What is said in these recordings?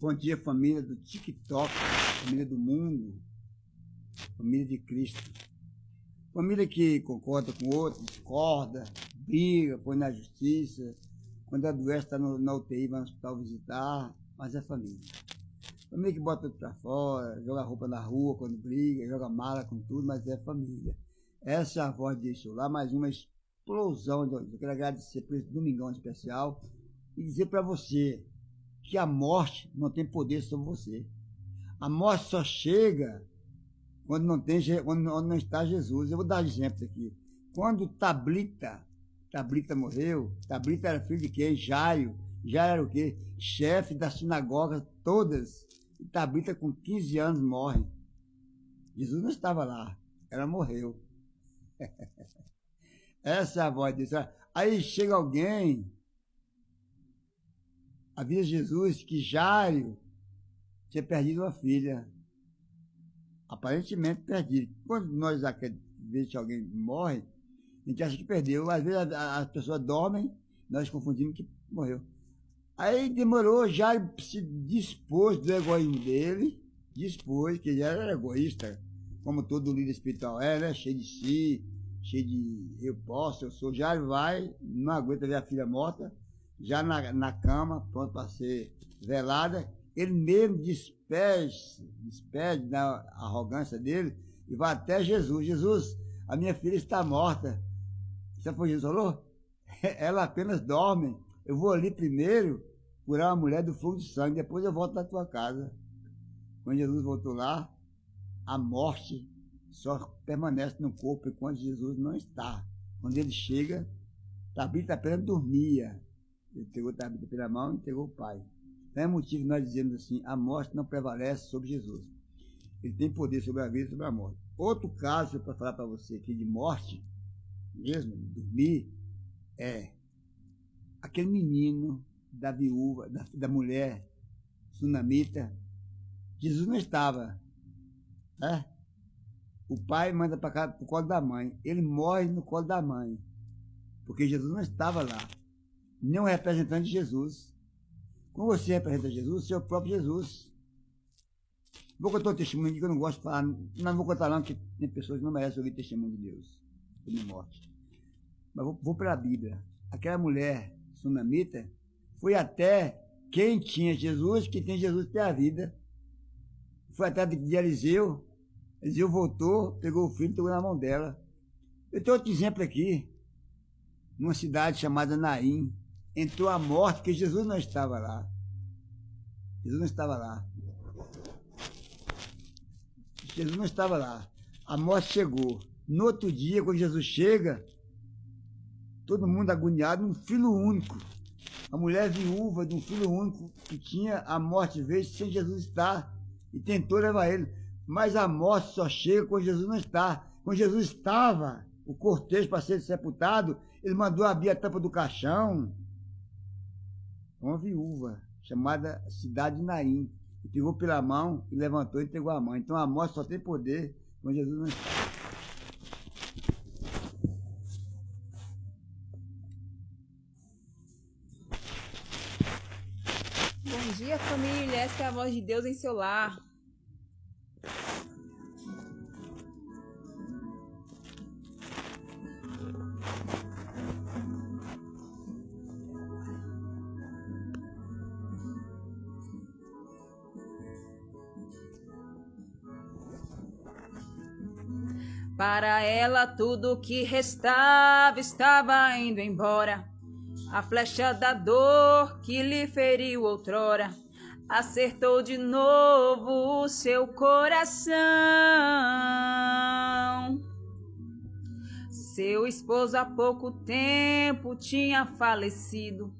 Bom dia, família do TikTok, família do mundo, família de Cristo. Família que concorda com o outro, discorda, briga, põe na justiça. Quando adoece, está na UTI, vai no hospital visitar, mas é família. Família que bota tudo para fora, joga roupa na rua quando briga, joga mala com tudo, mas é família. Essa é a voz de lá, mais uma explosão. Eu quero agradecer por esse domingão especial e dizer para você que a morte não tem poder sobre você. A morte só chega quando não está Jesus. Eu vou dar exemplos aqui. Quando Tablita morreu, Tablita era filho de quem? Jairo. Jairo era o quê? Chefe das sinagogas todas. E Tablita com 15 anos morre. Jesus não estava lá, ela morreu. Essa é a voz disso. Aí chega alguém, avisa Jesus que Jairo tinha perdido uma filha. Aparentemente perdido. Quando nós vemos que alguém morre, a gente acha que perdeu. Às vezes as pessoas dormem, nós confundimos que morreu. Aí demorou, Jairo se dispôs do egoísmo dele, que ele era egoísta, como todo líder espiritual é, né? Cheio de si, cheio de eu posso, eu sou. Jairo vai, não aguenta ver a filha morta, já na cama, pronto para ser velada. Ele mesmo despede na arrogância dele e vai até Jesus. Jesus, a minha filha está morta. Sabe o que Jesus falou? Ela apenas dorme. Eu vou ali primeiro curar a mulher do fogo de sangue, depois eu volto na tua casa. Quando Jesus voltou lá, a morte só permanece no corpo enquanto Jesus não está. Quando ele chega, Tabita apenas dormia. Ele pegou Tabita pela mão e entregou o pai. Não é motivo de nós dizermos assim, a morte não prevalece sobre Jesus. Ele tem poder sobre a vida e sobre a morte. Outro caso para falar para você aqui de morte, mesmo, de dormir, é aquele menino da viúva, da mulher sunamita. Jesus não estava, né? O pai manda para o colo da mãe. Ele morre no colo da mãe, porque Jesus não estava lá. Nem um representante de Jesus. Quando você representa Jesus, você é o próprio Jesus. Vou contar um testemunho aqui que eu não gosto de falar. Não vou contar não, que tem pessoas que não merecem ouvir testemunho de Deus sobre morte. Mas vou para a Bíblia. Aquela mulher sunamita foi até quem tinha Jesus, que tem Jesus tem a vida. Foi até de Eliseu. Eliseu voltou, pegou o filho e pegou na mão dela. Eu tenho outro exemplo aqui. Numa cidade chamada Naim. Entrou a morte, porque Jesus não estava lá. Jesus não estava lá. Jesus não estava lá. A morte chegou. No outro dia, quando Jesus chega, todo mundo agoniado, um filho único. A mulher viúva de um filho único que tinha, a morte veio sem Jesus estar e tentou levar ele. Mas a morte só chega quando Jesus não está. Quando Jesus estava, o cortejo para ser sepultado, ele mandou abrir a tampa do caixão. Uma viúva chamada Cidade de Naim, que pegou pela mão e levantou e entregou a mão. Então a morte só tem poder quando Jesus não está. Bom dia, família. Essa é a voz de Deus em seu lar. Para ela tudo que restava estava indo embora. A flecha da dor que lhe feriu outrora acertou de novo o seu coração. Seu esposo há pouco tempo tinha falecido.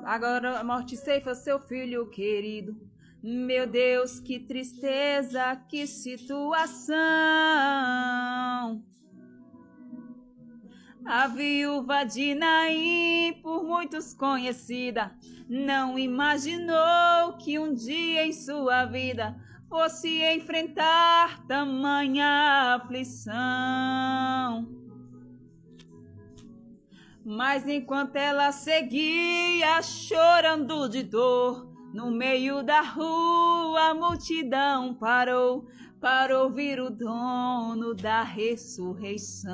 Agora a morte ceifa seu filho querido. Meu Deus, que tristeza, que situação. A viúva de Naim, por muitos conhecida, não imaginou que um dia em sua vida fosse enfrentar tamanha aflição. Mas enquanto ela seguia chorando de dor, No meio da rua a multidão parou para ouvir o dono da ressurreição.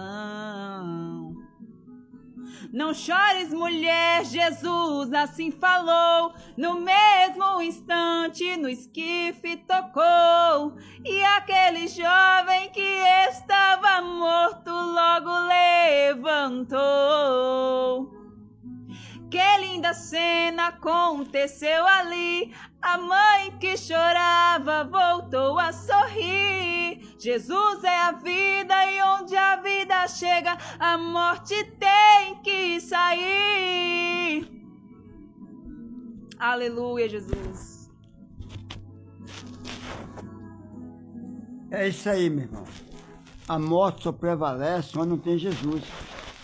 Não chores, mulher, Jesus assim falou. No mesmo instante no esquife tocou, e aquele jovem que estava morto logo levantou. Que linda cena aconteceu ali. A mãe que chorava voltou a sorrir. Jesus é a vida, e onde a vida chega, a morte tem que sair. Aleluia, Jesus. É isso aí, meu irmão. A morte só prevalece quando não tem Jesus.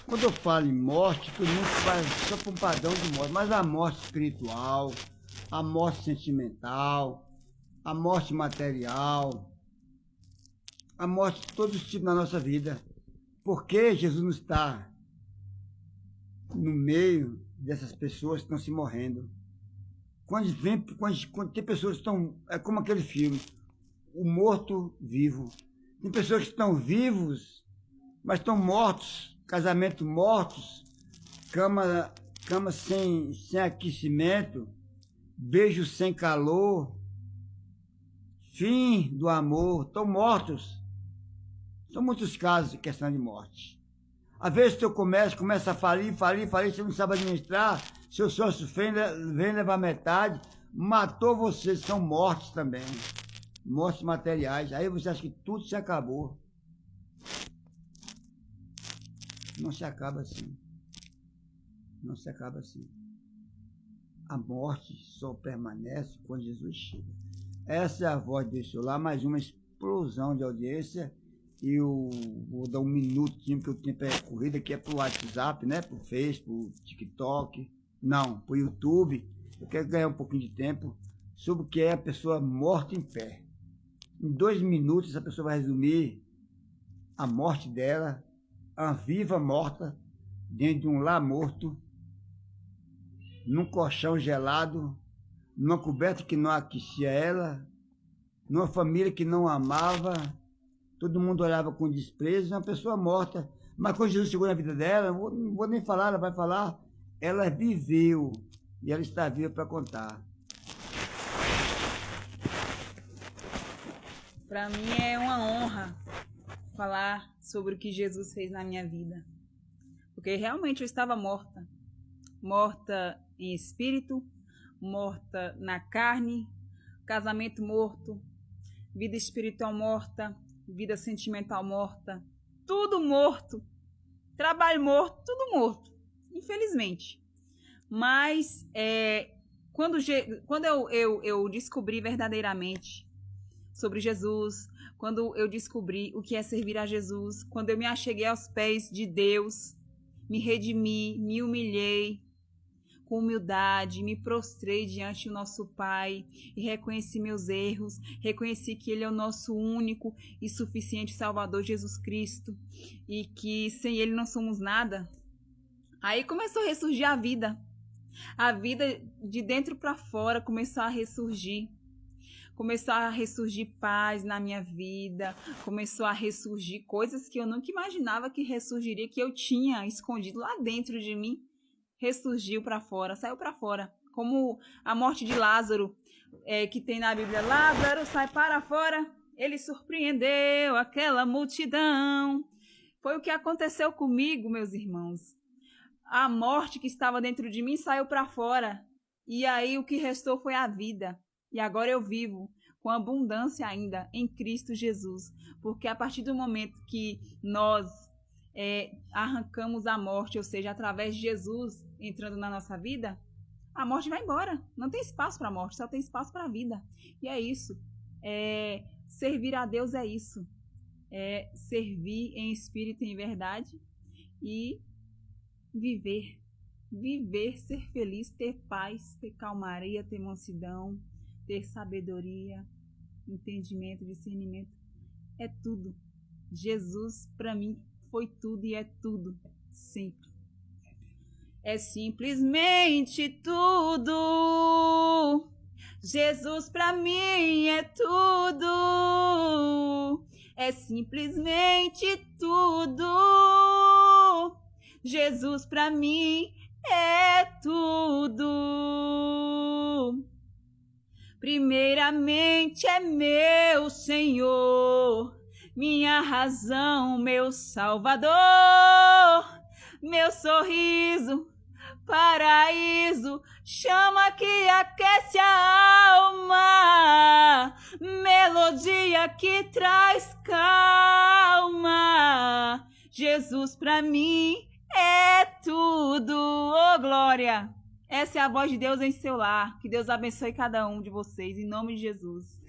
Quando eu falo em morte, todo mundo faz só para um padrão de morte, mas a morte espiritual, a morte sentimental, a morte material, a morte de todos os tipos na nossa vida. Porque Jesus não está no meio dessas pessoas que estão se morrendo. Quando tem pessoas que estão, é como aquele filme, o morto vivo. Tem pessoas que estão vivos, mas estão mortos. Casamento mortos, cama sem aquecimento, beijo sem calor, fim do amor, estão mortos. São muitos casos de questão de morte. Às vezes seu comércio começa a falir, você não sabe administrar, seu sócio vem levar metade, matou vocês, são mortes também, mortes materiais. Aí você acha que tudo se acabou. Não se acaba assim. Não se acaba assim. A morte só permanece quando Jesus chega. Essa é a voz desse lá, mais uma explosão de audiência. E eu vou dar um minutinho, porque o tempo é corrida, que é pro WhatsApp, né? Pro Facebook, pro TikTok. Não, pro YouTube. Eu quero ganhar um pouquinho de tempo sobre o que é a pessoa morta em pé. Em 2 minutos, essa pessoa vai resumir a morte dela, a viva morta, dentro de um lar morto, num colchão gelado, numa coberta que não aquecia ela, numa família que não amava, todo mundo olhava com desprezo, uma pessoa morta. Mas quando Jesus chegou na vida dela, não vou nem falar, ela vai falar, ela viveu, e ela está viva para contar. Para mim é uma honra falar sobre o que Jesus fez na minha vida, porque realmente eu estava morta, morta em espírito, morta na carne, casamento morto, vida espiritual morta, vida sentimental morta, tudo morto, trabalho morto, tudo morto, infelizmente. Mas quando eu descobri verdadeiramente sobre Jesus, quando eu descobri o que é servir a Jesus, quando eu me acheguei aos pés de Deus, me redimi, me humilhei com humildade, me prostrei diante do nosso Pai e reconheci meus erros, reconheci que Ele é o nosso único e suficiente Salvador, Jesus Cristo, e que sem Ele não somos nada. Aí começou a ressurgir a vida de dentro para fora começou a ressurgir. Começou a ressurgir paz na minha vida, começou a ressurgir coisas que eu nunca imaginava que ressurgiria, que eu tinha escondido lá dentro de mim. Ressurgiu para fora, saiu para fora. Como a morte de Lázaro, que tem na Bíblia. Lázaro sai para fora, ele surpreendeu aquela multidão. Foi o que aconteceu comigo, meus irmãos. A morte que estava dentro de mim saiu para fora. E aí o que restou foi a vida. E agora eu vivo com abundância ainda em Cristo Jesus. Porque a partir do momento que nós arrancamos a morte, ou seja, através de Jesus entrando na nossa vida, a morte vai embora. Não tem espaço para a morte, só tem espaço para a vida. E é isso. Servir a Deus é isso. É servir em espírito e em verdade e viver. Viver, ser feliz, ter paz, ter calmaria, ter mansidão, ter sabedoria, entendimento, discernimento, é tudo. Jesus, para mim, foi tudo e é tudo, sempre. É simplesmente tudo. Jesus pra mim é tudo, é simplesmente tudo. Jesus pra mim é tudo. Primeiramente é meu Senhor, minha razão, meu Salvador, meu sorriso, paraíso, chama que aquece a alma, melodia que traz calma. Jesus pra mim é tudo, ô glória! Essa é a voz de Deus em seu lar. Que Deus abençoe cada um de vocês, em nome de Jesus.